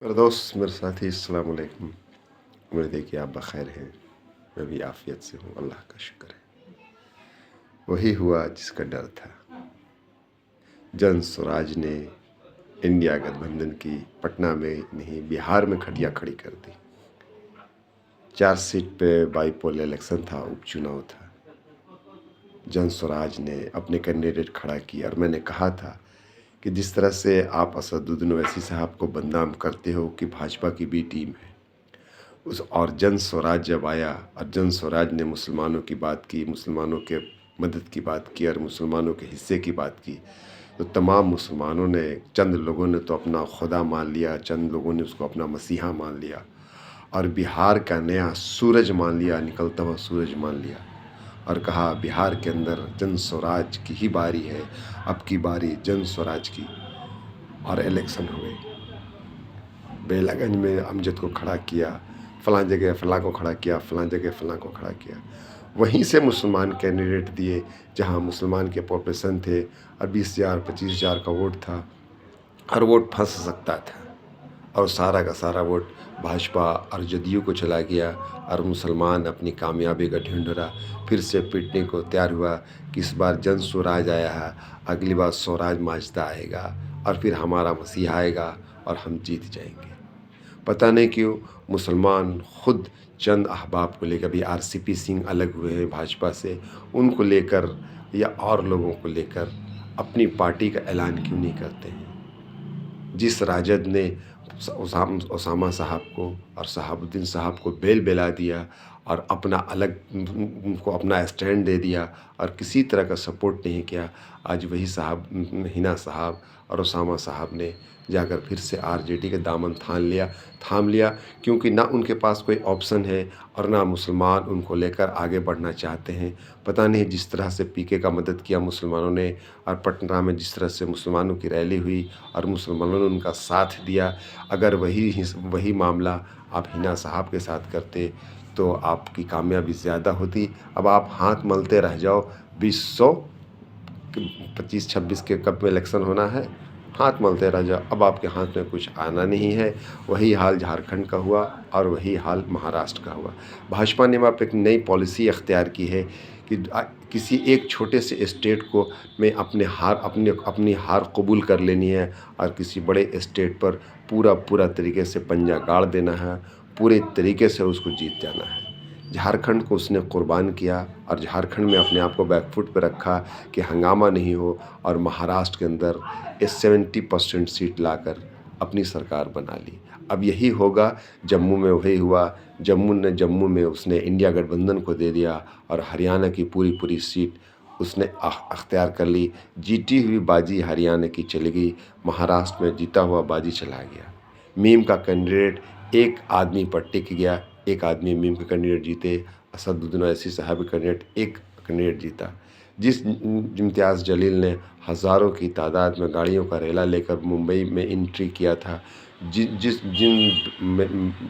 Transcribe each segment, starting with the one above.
मेरे दोस्त मेरे साथी अस्सलाम वालेकुम। उम्मीद है कि आप बखैर हैं। मैं भी आफियत से हूँ, अल्लाह का शुक्र है। वही हुआ जिसका डर था। जन स्वराज ने इंडिया गठबंधन की पटना में नहीं बिहार में खटिया खड़ी कर दी। 4 सीट पे बाईपोल इलेक्शन था, उपचुनाव था। जन स्वराज ने अपने कैंडिडेट खड़ा किया और मैंने कहा था कि जिस तरह से आप असदुद्दीन ओवैसी साहब को बदनाम करते हो कि भाजपा की बी टीम है, उस और जन स्वराज जब आया और जन स्वराज ने मुसलमानों की बात की, मुसलमानों के मदद की बात की और मुसलमानों के हिस्से की बात की, तो तमाम मुसलमानों ने, चंद लोगों ने तो अपना खुदा मान लिया, चंद लोगों ने उसको अपना मसीहा मान लिया और बिहार का नया सूरज मान लिया, निकलता हुआ सूरज मान लिया और कहा बिहार के अंदर जन स्वराज की ही बारी है, अब की बारी जन स्वराज की। और इलेक्शन हुए। बेलागंज में अमजद को खड़ा किया, फ़लाँ जगह फ़लाँ को खड़ा किया, फ़लाँ जगह फ़लाँ को खड़ा किया। वहीं से मुसलमान कैंडिडेट दिए जहां मुसलमान के पॉपुलेशन थे और 20,000 25,000 का वोट था। हर वोट फंस सकता था और सारा का सारा वोट भाजपा और जदयू को चला गया और मुसलमान अपनी कामयाबी का ढिंढोरा फिर से पीटने को तैयार हुआ कि इस बार जन स्वराज आया है, अगली बार स्वराज माजदा आएगा और फिर हमारा मसीहा आएगा और हम जीत जाएंगे। पता नहीं क्यों मुसलमान खुद चंद अहबाब को लेकर, भी आरसीपी सिंह अलग हुए हैं भाजपा से, उनको लेकर या और लोगों को लेकर अपनी पार्टी का ऐलान क्यों नहीं करते हैं। जिस राजद ने ओसामा साहब को और शहाबुद्दीन साहब को बेल बेला दिया और अपना अलग उनको अपना स्टैंड दे दिया और किसी तरह का सपोर्ट नहीं किया, आज वही साहब, हिना साहब और ओसामा साहब ने जाकर फिर से आरजेडी के दामन थाम लिया क्योंकि ना उनके पास कोई ऑप्शन है और ना मुसलमान उनको लेकर आगे बढ़ना चाहते हैं। पता नहीं जिस तरह से पीके का मदद किया मुसलमानों ने और पटना में जिस तरह से मुसलमानों की रैली हुई और मुसलमानों ने उनका साथ दिया, अगर वही मामला आप हिना साहब के साथ करते तो आपकी कामयाबी ज़्यादा होती। अब आप हाथ मलते रह जाओ। 2025 26 के कब में इलेक्शन होना है, हाथ मलते रह जाओ, अब आपके हाथ में कुछ आना नहीं है। वही हाल झारखंड का हुआ और वही हाल महाराष्ट्र का हुआ। भाजपा ने वहाँ पर एक नई पॉलिसी अख्तियार की है कि किसी एक छोटे से स्टेट को में अपनी हार कबूल कर लेनी है और किसी बड़े स्टेट पर पूरा तरीके से पंजा गाड़ देना है, पूरे तरीके से उसको जीत जाना है। झारखंड को उसने कुर्बान किया और झारखंड में अपने आप को बैकफुट पर रखा कि हंगामा नहीं हो और महाराष्ट्र के अंदर 70% सीट लाकर अपनी सरकार बना ली। अब यही होगा। जम्मू में वही हुआ। जम्मू में उसने इंडिया गठबंधन को दे दिया और हरियाणा की पूरी सीट उसने अख्तियार कर ली। जीती हुई बाजी हरियाणा की चली गई, महाराष्ट्र में जीता हुआ बाजी चला गया। मीम का कैंडिडेट एक आदमी पर टिक गया, एक आदमी मीम के कैंडिडेट जीते। असदुद्दीन ओवैसी साहब के कैंडिडेट एक कैंडिडेट जीता। जिस इम्तियाज़ जलील ने हज़ारों की तादाद में गाड़ियों का रेला लेकर मुंबई में एंट्री किया था, जिन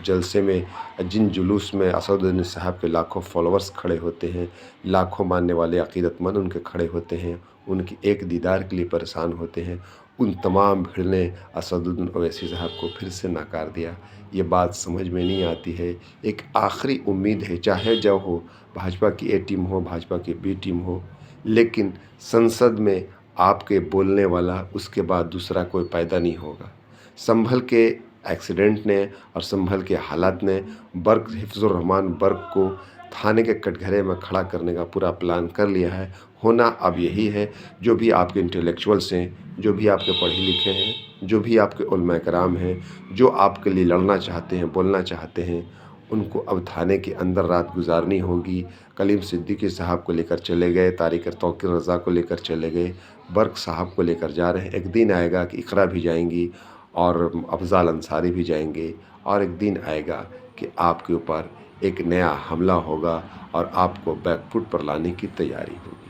जलसे में, जिन जुलूस में असदुद्दीन साहब के लाखों फॉलोअर्स खड़े होते हैं, लाखों मानने वाले अकीदतमंद उनके खड़े होते हैं, उनकी एक दीदार के लिए परेशान होते हैं, उन तमाम भीड़ ने असदुद्दीन ओवैसी साहब को फिर से नकार दिया। ये बात समझ में नहीं आती है। एक आखिरी उम्मीद है, चाहे जो हो, भाजपा की ए टीम हो, भाजपा की बी टीम हो, लेकिन संसद में आपके बोलने वाला उसके बाद दूसरा कोई पैदा नहीं होगा। संभल के एक्सीडेंट ने और संभल के हालात ने हिफ्ज़ुर रहमान बर्क को थाने के कटघरे में खड़ा करने का पूरा प्लान कर लिया है। होना अब यही है, जो भी आपके इंटेलेक्चुअल्स हैं, जो भी आपके पढ़े लिखे हैं, जो भी आपके उलमा कराम हैं, जो आपके लिए लड़ना चाहते हैं, बोलना चाहते हैं, उनको अब थाने के अंदर रात गुजारनी होगी। कलीम सिद्दीकी साहब को लेकर चले गए, तारिक तौकीर रज़ा को लेकर चले गए, बर्क साहब को लेकर जा रहे हैं। एक दिन आएगा कि इकरा भी जाएंगी और अफ़ज़ाल अंसारी भी जाएंगे और एक दिन आएगा कि आपके ऊपर एक नया हमला होगा और आपको बैकफुट पर लाने की तैयारी होगी।